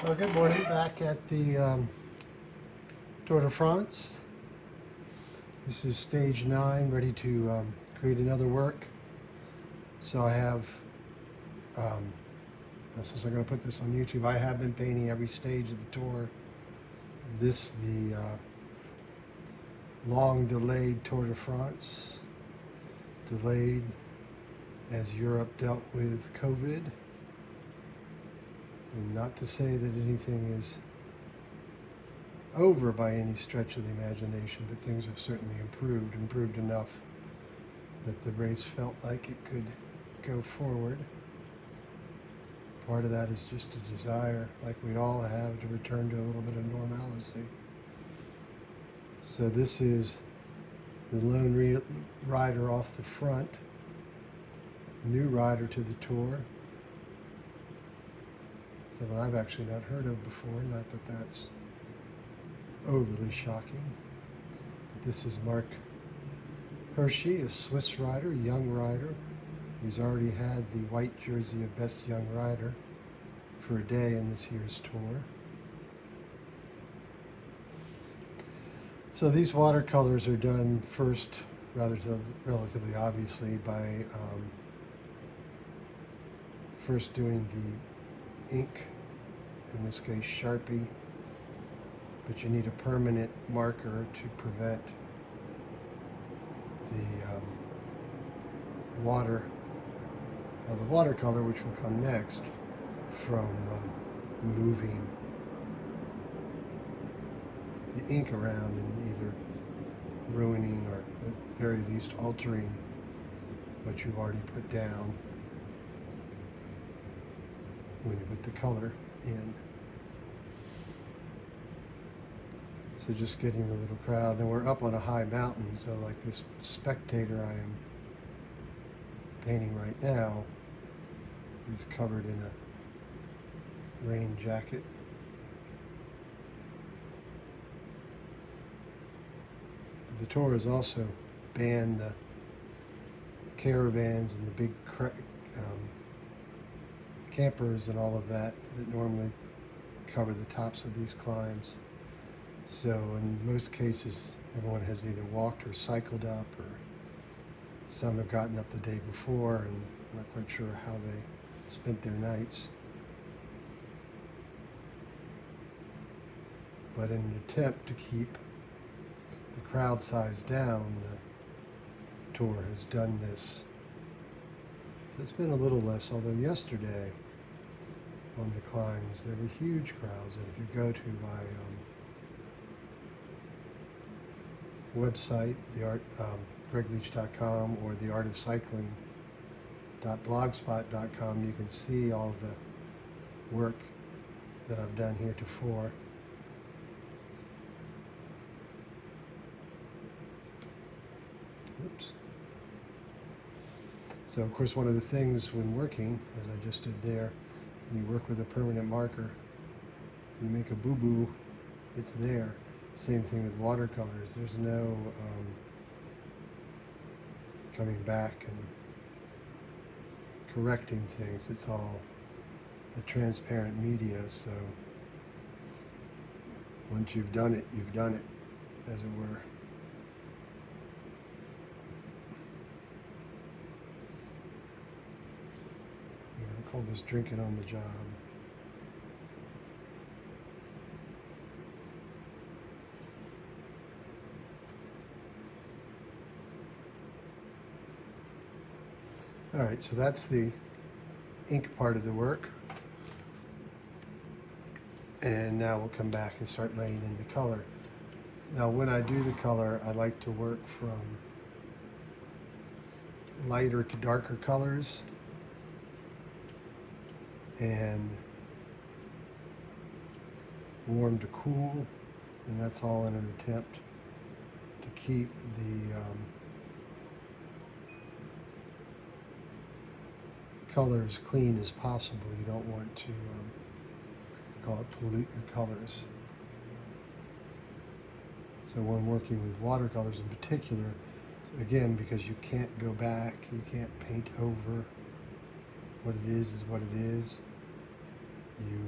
Well, good morning. Back at the Tour de France. This is stage 9, ready to create another work. So I have, since I'm going to put this on YouTube, I have been painting every stage of the tour. The long delayed Tour de France, delayed as Europe dealt with COVID. And not to say that anything is over by any stretch of the imagination, but things have certainly improved enough that the race felt like it could go forward. Part of that is just a desire, like we all have, to return to a little bit of normalcy. So this is the lone rider off the front, new rider to the tour. Someone I've actually not heard of before, not that that's overly shocking. But this is Mark Hershey, a Swiss rider, a young rider. He's already had the white jersey of Best Young Rider for a day in this year's tour. So these watercolors are done first, relatively obviously, by first doing the ink, in this case Sharpie, but you need a permanent marker to prevent the the watercolor, which will come next, from moving the ink around and either ruining or at the very least altering what you've already put down when you put the color in. So just getting the little crowd. Then we're up on a high mountain, so like this spectator I am painting right now is covered in a rain jacket. The tour has also banned the caravans and the big campers and all of that normally cover the tops of these climbs. So in most cases, everyone has either walked or cycled up, or some have gotten up the day before and I'm not quite sure how they spent their nights. But in an attempt to keep the crowd size down, the tour has done this. So it's been a little less, although yesterday on the climbs there were huge crowds. And if you go to my website, gregleach.com, or theartofcycling.blogspot.com, you can see all the work that I've done heretofore. Oops. So of course one of the things when working, as I just did there, when you work with a permanent marker, you make a boo-boo, it's there. Same thing with watercolors. There's no coming back and correcting things. It's all a transparent media, so once you've done it, as it were. I call this drinking on the job. All right, so that's the ink part of the work. And now we'll come back and start laying in the color. Now when I do the color, I like to work from lighter to darker colors and warm to cool, and that's all in an attempt to keep the color as clean as possible. You don't want to pollute your colors. So when working with watercolors in particular, again, because you can't go back, you can't paint over, what it is what it is. You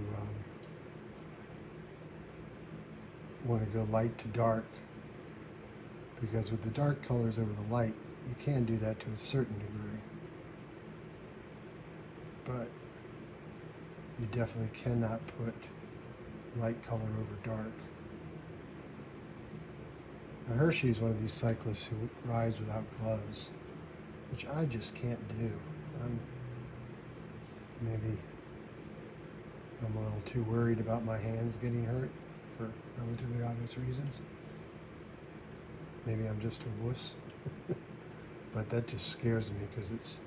want to go light to dark, because with the dark colors over the light, you can do that to a certain degree, but you definitely cannot put light color over dark. Now, Hershey is one of these cyclists who rides without gloves, which I just can't do. Maybe I'm a little too worried about my hands getting hurt for relatively obvious reasons. Maybe I'm just a wuss. But that just scares me because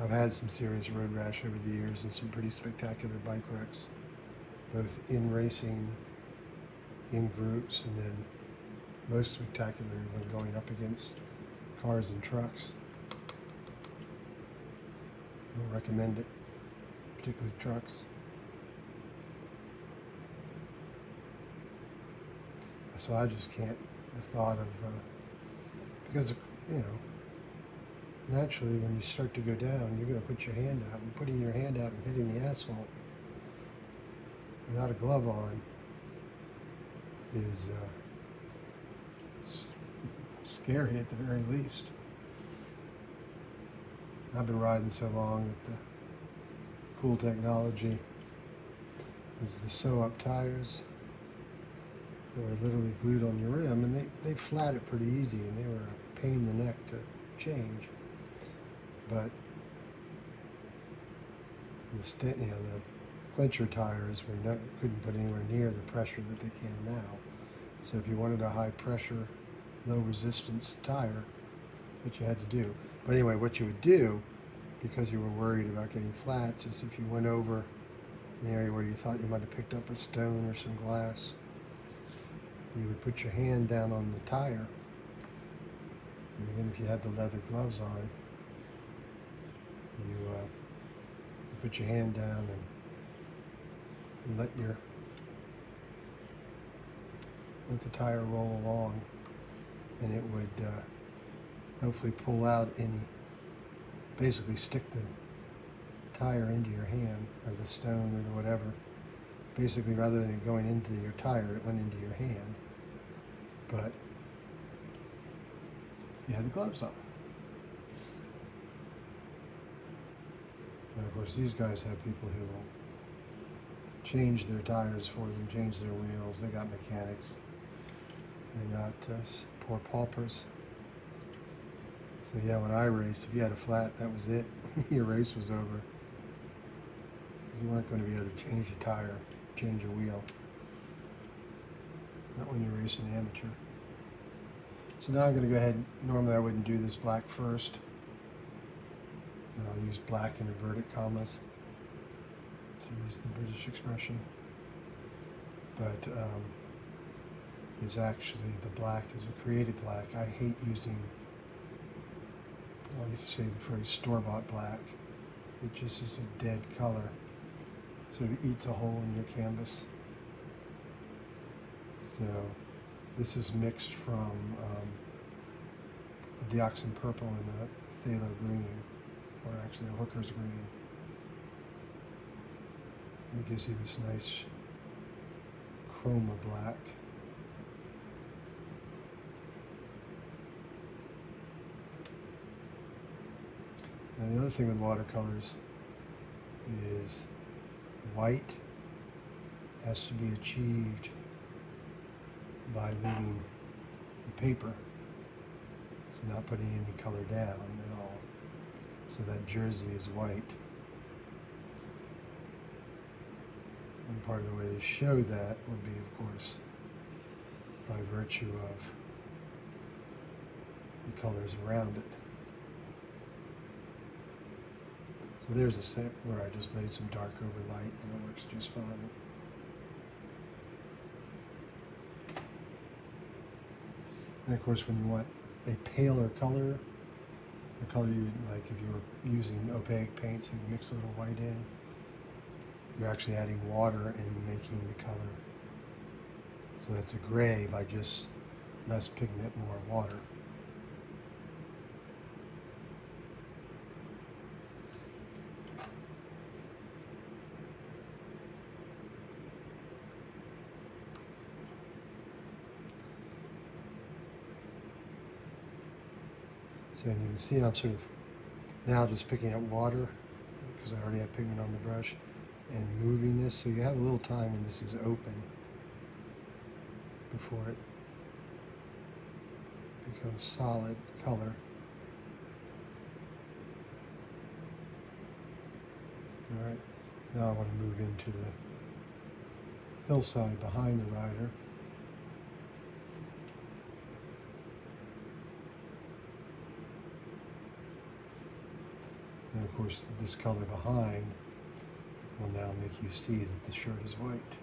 I've had some serious road rash over the years and some pretty spectacular bike wrecks, both in racing, in groups, and then most spectacular when going up against cars and trucks. I don't recommend it, particularly trucks. So I just can't, the thought of, because, naturally when you start to go down, you're going to put your hand out, and putting your hand out and hitting the asphalt without a glove on is scary at the very least. I've been riding so long that the cool technology is the sew-up tires that were literally glued on your rim, and they flat it pretty easy, and they were a pain in the neck to change. But the clincher tires couldn't put anywhere near the pressure that they can now. So if you wanted a high pressure, low resistance tire, what you had to do. But anyway, what you would do, because you were worried about getting flats, is if you went over an area where you thought you might have picked up a stone or some glass, you would put your hand down on the tire, and again, if you had the leather gloves on, you put your hand down and let the tire roll along, and it would hopefully pull out basically stick the tire into your hand, or the stone or the whatever. Basically, rather than it going into your tire, it went into your hand. But you had the gloves on. And of course, these guys have people who will change their tires for them, change their wheels. They got mechanics. They're not poor paupers. So yeah, when I raced, if you had a flat, that was it. Your race was over. You weren't going to be able to change a tire, change a wheel. Not when you're racing amateur. So now I'm going to go ahead. Normally I wouldn't do this black first. And I'll use black in inverted commas to use the British expression. But it's actually, the black is a created black. I hate using, I used to say the phrase store-bought black. It just is a dead color. So it eats a hole in your canvas. So this is mixed from a dioxin purple and a phthalo green, or actually a hooker's green. It gives you this nice chroma black. Now the other thing with watercolors is white has to be achieved by leaving the paper, so not putting any color down at all. So that jersey is white. And part of the way to show that would be, of course, by virtue of the colors around it. So there's a set where I just laid some dark over light, and it works just fine. And of course, when you want a paler color, the color you like, if you were using opaque paints, you mix a little white in, you're actually adding water and making the color. So that's a gray by just less pigment, more water. So you can see I'm sort of now just picking up water because I already have pigment on the brush and moving this, so you have a little time when this is open before it becomes solid color. Alright, now I want to move into the hillside behind the rider. And of course, this color behind will now make you see that the shirt is white.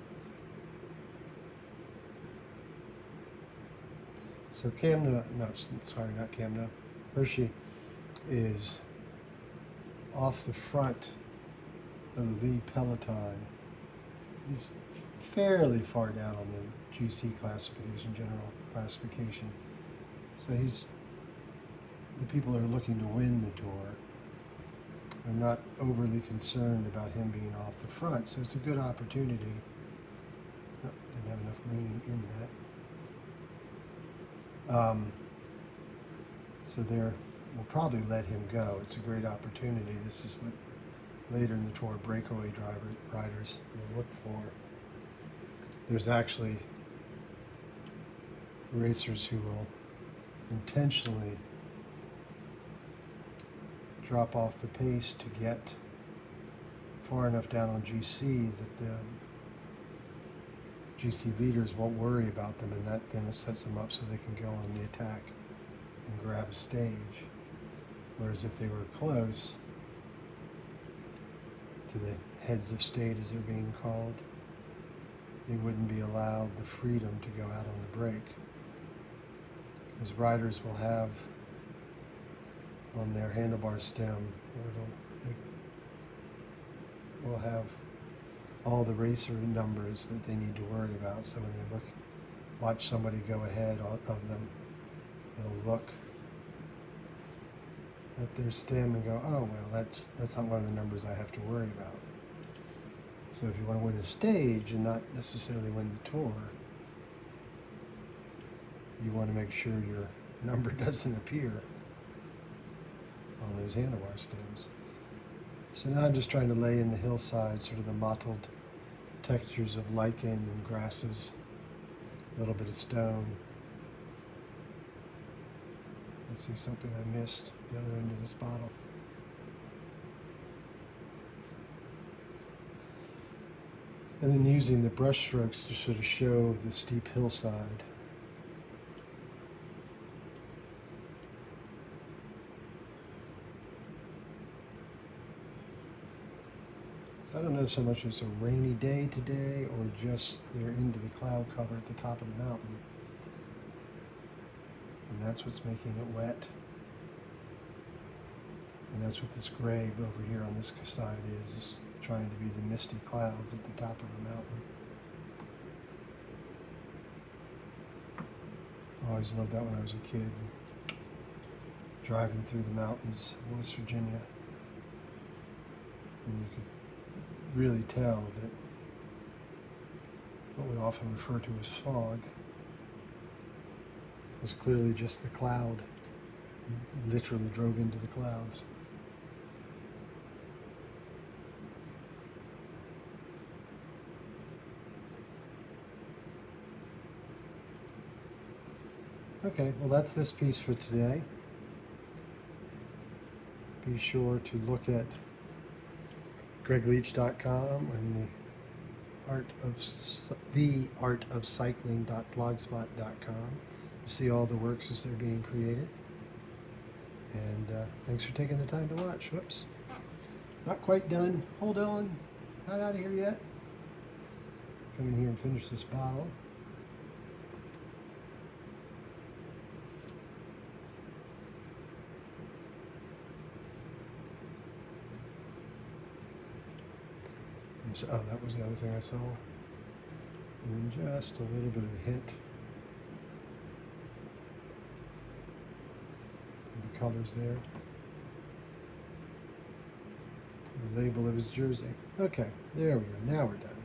So Hershey is off the front of the lead peloton. He's fairly far down on the GC classification, general classification. So the people who are looking to win the tour are not overly concerned about him being off the front, so it's a good opportunity. Oh, didn't have enough rain in that. So we'll probably let him go. It's a great opportunity. This is what later in the tour breakaway riders will look for. There's actually racers who will intentionally drop off the pace to get far enough down on GC that the GC leaders won't worry about them, and that then sets them up so they can go on the attack and grab a stage. Whereas if they were close to the heads of state, as they're being called, they wouldn't be allowed the freedom to go out on the break. Because riders will have on their handlebar stem, will have all the racer numbers that they need to worry about. So when they watch somebody go ahead of them, they'll look at their stem and go, oh, well, that's not one of the numbers I have to worry about. So if you want to win a stage and not necessarily win the tour, you want to make sure your number doesn't appear on those handlebar stems. So now I'm just trying to lay in the hillside sort of the mottled textures of lichen and grasses, a little bit of stone. Let's see something I missed, the other end of this bottle. And then using the brush strokes to sort of show the steep hillside. I don't know so much it's a rainy day today or just they're into the cloud cover at the top of the mountain. And that's what's making it wet. And that's what this gray over here on this side is trying to be the misty clouds at the top of the mountain. I always loved that when I was a kid, driving through the mountains of West Virginia. And you could really tell that what we often refer to as fog was clearly just the cloud. You literally drove into the clouds. Okay, well that's this piece for today. Be sure to look at gregleach.com and theartofcycling.blogspot.com to see all the works as they're being created. And thanks for taking the time to watch. Whoops. Not quite done. Hold on. Not out of here yet. Come in here and finish this bottle. Oh, that was the other thing I saw. And then just a little bit of a hint of the colors there. The label of his jersey. Okay, there we go. Now we're done.